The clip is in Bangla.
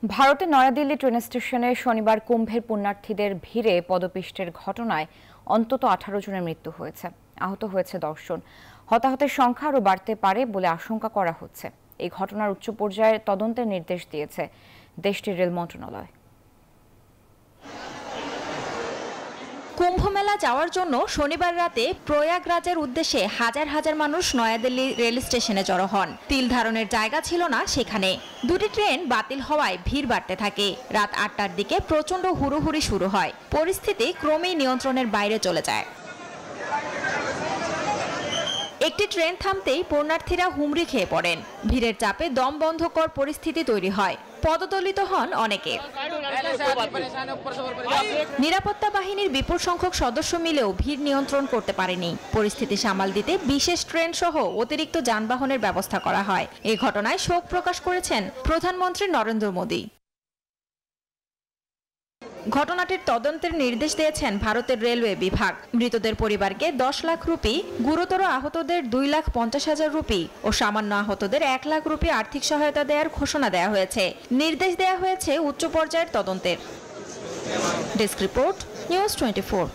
ভারতের নয়াদিল্লি ট্রেন স্টেশনে শনিবার কুম্ভের পুণ্যার্থীদের ভিড়ে পদপিষ্টের ঘটনায় অন্তত 18 জনের মৃত্যু হয়েছে, আহত হয়েছে 10 জন। হতাহতের সংখ্যা আরও বাড়তে পারে বলে আশঙ্কা করা হচ্ছে। এই ঘটনার উচ্চ পর্যায়ের তদন্তের নির্দেশ দিয়েছে দেশটির রেল মন্ত্রণালয়। কুম্ভমেলা যাওয়ার জন্য শনিবার রাতে প্রয়াগরাজের উদ্দেশ্যে হাজার হাজার মানুষ নয়াদিল্লি রেল স্টেশনে জড়ো হন। তিল ধারণের জায়গা ছিল না সেখানে। দুটি ট্রেন বাতিল হওয়ায় ভিড় বাড়তে থাকে। রাত 8টার দিকে প্রচণ্ড হুড়োহুড়ি শুরু হয়। পরিস্থিতি ক্রমেই নিয়ন্ত্রণের বাইরে চলে যায়। একটি ট্রেন থামতেই পুণ্যার্থীরা হুমড়ি খেয়ে পড়েন। ভিড়ের চাপে দম বন্ধকর পরিস্থিতি তৈরি হয়। পদদলিত হন অনেকে। নিরাপত্তা বাহিনীর বিপুল সংখ্যক সদস্য মিলেও ভিড় নিয়ন্ত্রণ করতে পারেনি। পরিস্থিতি সামাল দিতে বিশেষ ট্রেন সহ অতিরিক্ত যানবাহনের ব্যবস্থা করা হয়। এই ঘটনায় শোক প্রকাশ করেছেন প্রধানমন্ত্রী নরেন্দ্র মোদী। ঘটনাটির তদন্তের নির্দেশ দিয়েছেন ভারতের রেলওয়ে বিভাগ। মৃতদের পরিবারকে 10 লাখ রুপি, গুরুতর আহতদের 2,50,000 রুপি ও সামান্য আহতদের 1 লাখ রুপি আর্থিক সহায়তা দেওয়ার ঘোষণা দেওয়া হয়েছে। নির্দেশ দেওয়া হয়েছে উচ্চ পর্যায়ের তদন্তের। Desk report, news 24।